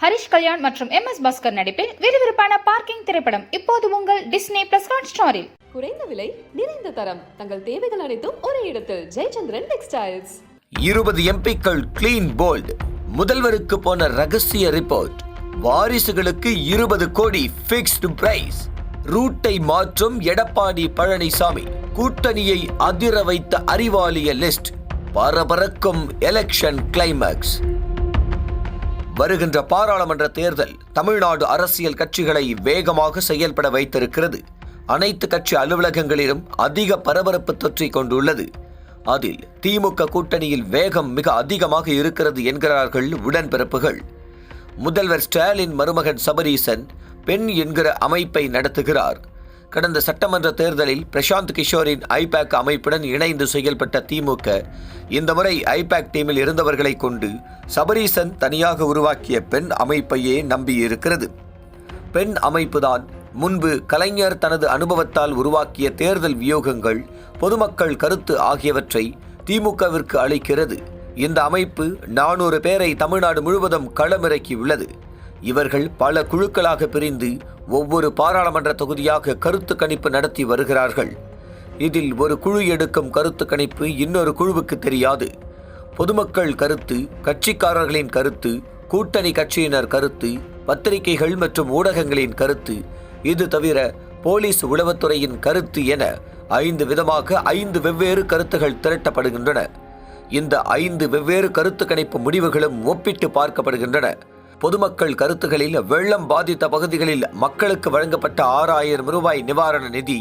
ஹரிஷ் கல்யாண் மற்றும் MS பாஸ்கர் நடிப்பில் விறுவிறுப்பான பார்க்கிங் திரைப்படம் இப்போது உங்கள் டிஸ்னி பிளஸ் ஹாட்ஸ்டாரில். குறைந்த விலை, நிறைந்த தரம், தங்கள் தேவைகள் அனைத்தும் ஒரே இடத்தில். ஜெயச்சந்திரன் டெக்ஸ்டைல்ஸ். 20 எம்பிக்கள் கிளீன் போல்ட். முதல்வருக்கு போன ரகசிய ரிப்போர்ட். வாரிசுகளுக்கு 20 கோடி பிக்ஸ்டு பிரைஸ். ரூட்டை மாற்றும் எடப்பாடி பழனிசாமி. கூட்டணியை அதிர வைத்த அறிவாலய லிஸ்ட். பரபரக்கும் எலெக்ஷன் கிளைமாக்ஸ். வருகின்ற பாராளுமன்ற தேர்தல் தமிழ்நாடு அரசியல் கட்சிகளை வேகமாக செயல்பட வைத்திருக்கிறது. அனைத்து கட்சி அலுவலகங்களிலும் அதிக பரபரப்பு தொற்றிக் கொண்டுள்ளது. அதில் திமுக கூட்டணியில் வேகம் மிக அதிகமாக இருக்கிறது என்கிறார்கள் உடன்பிறப்புகள். முதல்வர் ஸ்டாலின் மருமகன் சபரீசன் பெண் என்கிற அமைப்பை நடத்துகிறார். கடந்த சட்டமன்ற தேர்தலில் பிரசாந்த் கிஷோரின் ஐபேக் அமைப்புடன் இணைந்து செயல்பட்ட திமுக இந்த முறை ஐபேக் டீமில் இருந்தவர்களை கொண்டு சபரீசன் தனியாக உருவாக்கிய பெண் அமைப்பையே நம்பியிருக்கிறது. பெண் அமைப்புதான் முன்பு கலைஞர் தனது அனுபவத்தால் உருவாக்கிய தேர்தல் வியூகங்கள், பொதுமக்கள் கருத்து ஆகியவற்றை திமுகவிற்கு அளிக்கிறது. இந்த அமைப்பு 400 பேரை தமிழ்நாடு முழுவதும் களமிறக்கியுள்ளது. இவர்கள் பல குழுக்களாக பிரிந்து ஒவ்வொரு பாராளுமன்ற தொகுதியாக கருத்து கணிப்பு நடத்தி வருகிறார்கள். இதில் ஒரு குழு எடுக்கும் கருத்து கணிப்பு இன்னொரு குழுவுக்கு தெரியாது. பொதுமக்கள் கருத்து, கட்சிக்காரர்களின் கருத்து, கூட்டணி கட்சியினர் கருத்து, பத்திரிகைகள் மற்றும் ஊடகங்களின் கருத்து, இது தவிர போலீஸ் உளவுத்துறையின் கருத்து என 5 விதமாக 5 வெவ்வேறு கருத்துகள் திரட்டப்படுகின்றன. இந்த 5 வெவ்வேறு கருத்து கணிப்பு முடிவுகளும் ஒப்பிட்டு பார்க்கப்படுகின்றன. பொதுமக்கள் கருத்துகளில் வெள்ளம் பாதித்த பகுதிகளில் மக்களுக்கு வழங்கப்பட்ட 6000 ரூபாய் நிவாரண நிதி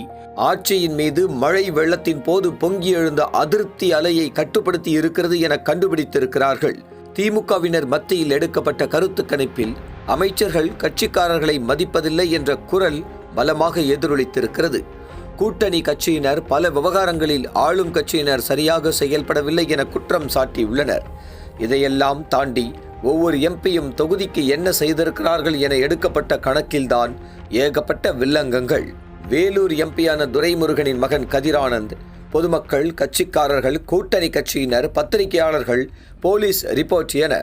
ஆட்சியின் மீது மழை வெள்ளத்தின் போது பொங்கி எழுந்த அதிருப்தி அலையை கட்டுப்படுத்தி இருக்கிறது என கண்டுபிடித்திருக்கிறார்கள். திமுகவினர் மத்தியில் எடுக்கப்பட்ட கருத்து கணிப்பில் அமைச்சர்கள் கட்சிக்காரர்களை மதிப்பதில்லை என்ற குரல் பலமாக எதிரொலித்திருக்கிறது. கூட்டணி கட்சியினர் பல விவகாரங்களில் ஆளும் கட்சியினர் சரியாக செயல்படவில்லை என குற்றம் சாட்டியுள்ளனர். இதையெல்லாம் தாண்டி ஒவ்வொரு எம்பியும் தொகுதிக்கு என்ன செய்திருக்கிறார்கள் என எடுக்கப்பட்ட கணக்கில்தான் ஏகப்பட்ட வில்லங்கங்கள். வேலூர் எம்பியான துரைமுருகனின் மகன் கதிரானந்த் பொதுமக்கள், கட்சிக்காரர்கள், கூட்டணி கட்சியினர், பத்திரிகையாளர்கள், போலீஸ் ரிப்போர்ட் என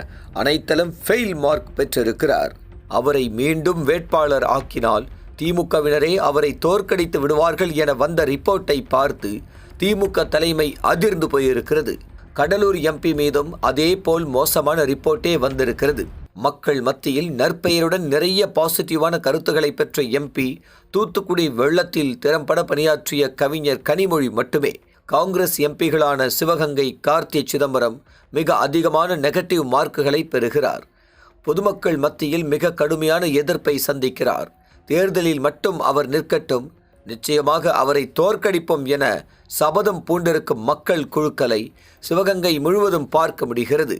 அனைத்திலும் ஃபெயில் மார்க் பெற்றிருக்கிறார். அவரை மீண்டும் வேட்பாளர் ஆக்கினால் திமுகவினரே அவரை தோற்கடித்து விடுவார்கள் என வந்த ரிப்போர்ட்டை பார்த்து திமுக தலைமை அதிர்ந்து போயிருக்கிறது. கடலூர் எம்பி மீதும் அதே போல் மோசமான ரிப்போர்ட்டே வந்திருக்கிறது. மக்கள் மத்தியில் நற்பெயருடன் நிறைய பாசிட்டிவான கருத்துக்களை பெற்ற எம்பி தூத்துக்குடி வெள்ளத்தில் திறம்பட பணியாற்றிய கவிஞர் கனிமொழி மட்டுமே. காங்கிரஸ் எம்பிகளான சிவகங்கை, கார்த்தி சிதம்பரம் மிக அதிகமான நெகட்டிவ் மார்க்குகளை பெறுகிறார். பொதுமக்கள் மத்தியில் மிக கடுமையான எதிர்ப்பை சந்திக்கிறார். தேர்தலில் மட்டும் அவர் நிற்கட்டும், நிச்சயமாக அவரை தோற்கடிப்போம் என சபதம் பூண்டிருக்கும் மக்கள் குழுக்களை சிவகங்கை முழுவதும் பார்க்க முடிகிறது.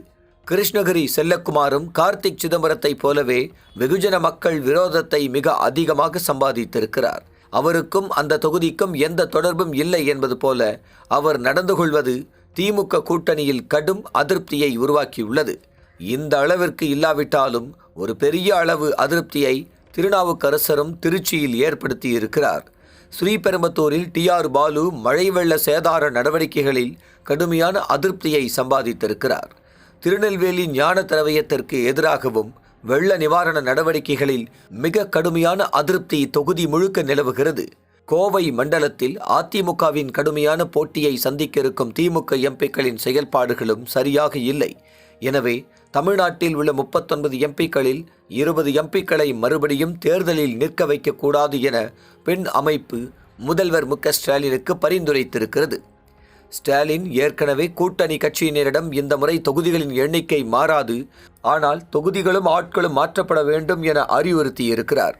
கிருஷ்ணகிரி செல்லக்குமாரும் கார்த்திக் சிதம்பரத்தை போலவே வெகுஜன மக்கள் விரோதத்தை மிக அதிகமாக சம்பாதித்திருக்கிறார். அவருக்கும் அந்த தொகுதிக்கும் எந்த தொடர்பும் இல்லை என்பது போல அவர் நடந்து கொள்வது திமுக கூட்டணியில் கடும் அதிருப்தியை உருவாக்கியுள்ளது. இந்த அளவிற்கு இல்லாவிட்டாலும் ஒரு பெரிய அளவு அதிருப்தியை திருநாவுக்கரசரும் திருச்சியில் ஏற்படுத்தி இருக்கிறார். ஸ்ரீபெரும்புதூரில் TR பாலு மழை வெள்ள சேதார நடவடிக்கைகளில் கடுமையான அதிருப்தியை சம்பாதித்திருக்கிறார். திருநெல்வேலி ஞான திரவியத்திற்கு எதிராகவும் வெள்ள நிவாரண நடவடிக்கைகளில் மிக கடுமையான அதிருப்தி தொகுதி முழுக்க நிலவுகிறது. கோவை மண்டலத்தில் அதிமுகவின் கடுமையான போட்டியை சந்திக்க இருக்கும் திமுக எம்பிக்களின் செயல்பாடுகளும் சரியாக இல்லை. எனவே தமிழ்நாட்டில் உள்ள 39 எம்பிக்களில் 20 எம்பிக்களை மறுபடியும் தேர்தலில் நிற்க வைக்கக்கூடாது என பெண் அமைப்பு முதல்வர் மு.க. ஸ்டாலினுக்கு பரிந்துரைத்திருக்கிறது. ஸ்டாலின் ஏற்கனவே கூட்டணி கட்சியினரிடம் இந்த முறை தொகுதிகளின் எண்ணிக்கை மாறாது, ஆனால் தொகுதிகளும் ஆட்களும் மாற்றப்பட வேண்டும் என அறிவுறுத்தியிருக்கிறார்.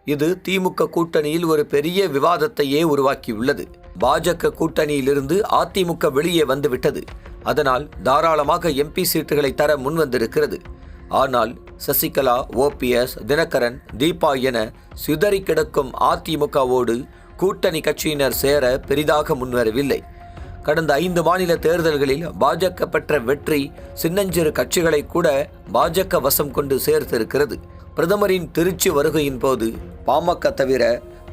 இது திமுக கூட்டணியில் ஒரு பெரிய விவாதத்தையே உருவாக்கியுள்ளது. பாஜக கூட்டணியிலிருந்து அதிமுக வெளியே வந்துவிட்டது. அதனால் தாராளமாக MP சீட்டுகளை தர முன்வந்திருக்கிறது. ஆனால் சசிகலா, OPS, தினகரன், தீபா என சிதறி கிடக்கும் அதிமுகவோடு கூட்டணி கட்சியினர் சேர பெரிதாக முன்வரவில்லை. கடந்த 5 மாநில தேர்தல்களில் பாஜக பெற்ற வெற்றி சின்னஞ்சிறு கட்சிகளை கூட பாஜக வசம் கொண்டு சேர்த்திருக்கிறது. பிரதமரின் திருச்சி வருகையின் போது பாமக தவிர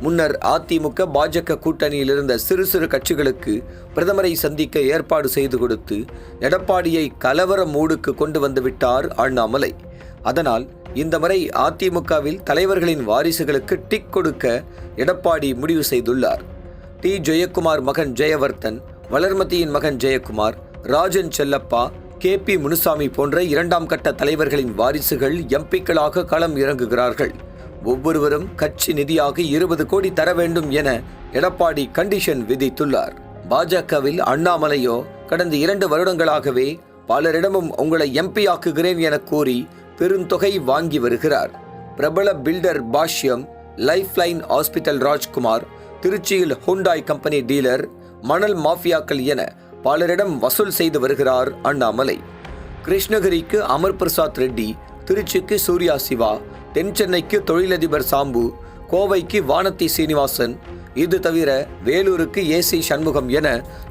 முன்னர் அதிமுக பாஜக கூட்டணியில் இருந்த சிறு சிறு கட்சிகளுக்கு பிரதமரை சந்திக்க ஏற்பாடு செய்து கொடுத்து எடப்பாடியை கலவர மூடுக்கு கொண்டு வந்து விட்டார் அண்ணாமலை. அதனால் இந்த முறை அதிமுகவில் தலைவர்களின் வாரிசுகளுக்கு டிக் கொடுக்க எடப்பாடி முடிவு செய்துள்ளார். டி. ஜெயக்குமார் மகன் ஜெயவர்தன், வளர்மதியின் மகன் ஜெயக்குமார், ராஜன் செல்லப்பா, KP முனுசாமி போன்ற இரண்டாம் கட்ட தலைவர்களின் வாரிசுகள் எம்பிக்களாக களம் இறங்குகிறார்கள். ஒவ்வொருவரும் கட்சி நிதியாக 20 கோடி தர வேண்டும் என எடப்பாடி கண்டிஷன் விதித்துள்ளார். பாஜகவில் அண்ணாமலையோ கடந்த 2 வருடங்களாகவே பலரிடமும் உங்களை MP ஆக்குகிறேன் என கூறி பெருந்தொகை வாங்கி வருகிறார். பிரபல பில்டர் பாஷ்யம், லைஃப் லைன் ஹாஸ்பிட்டல் ராஜ்குமார், திருச்சியில் ஹுண்டாய் கம்பெனி டீலர், மணல் மாஃபியாக்கள் என பலரிடம் வசூல் செய்து வருகிறார் அண்ணாமலை. கிருஷ்ணகிரிக்கு அமர் பிரசாத் ரெட்டி, திருச்சிக்கு சூர்யா சிவா, தென் சென்னைக்கு தொழிலதிபர் சாம்பு, கோவைக்கு வானதி சீனிவாசன், இது தவிர வேலூருக்கு AC சண்முகம் என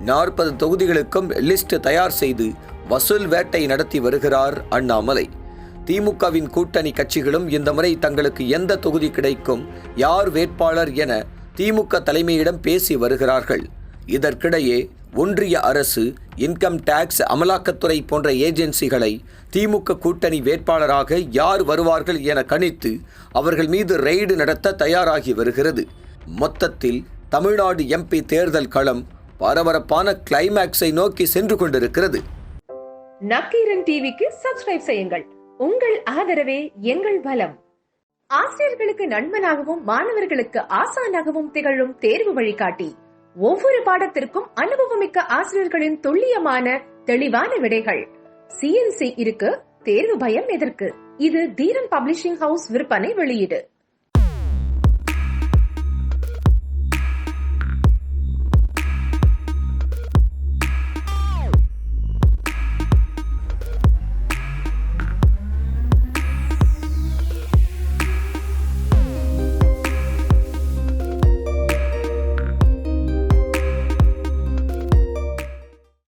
40 தொகுதிகளுக்கும் லிஸ்ட் தயார் செய்து வசூல் வேட்டை நடத்தி வருகிறார் அண்ணாமலை. திமுகவின் கூட்டணி கட்சிகளும் இந்த முறை தங்களுக்கு எந்த தொகுதி கிடைக்கும், யார் வேட்பாளர் என திமுக தலைமையிடம் பேசி வருகிறார்கள். இதற்கிடையே ஒன்றிய அரசு, இன்கம் டாக்ஸ், அமலாக்கத்துறை போன்ற ஏஜென்சிகளை திமுக கூட்டணி வேட்பாளராக யார் வருவார்கள் என கணித்து அவர்கள் மீது ரெய்டு நடத்த தயாராகி வருகிறது. மொத்தத்தில் தமிழ்நாடு MP தேர்தல் களம் பரபரப்பான கிளைமேக்ஸை நோக்கி சென்று கொண்டிருக்கிறது. நக்கீரன் டிவிக்கு சப்ஸ்கிரைப் செய்யுங்கள். உங்கள் ஆதரவே எங்கள் பலம். ஆசிரியர்களுக்கு நண்பனாகவும் மாணவர்களுக்கு ஆசானாகவும் திகழும் தேர்வு வழிகாட்டி. ஒவ்வொரு பாடத்திற்கும் அனுபவமிக்க ஆசிரியர்களின் துல்லியமான தெளிவான விடைகள். CNC இருக்கு, தேர்வு பயம் எதற்கு? இது தீரன் பப்ளிஷிங் ஹவுஸ் விற்பனை வெளியீடு.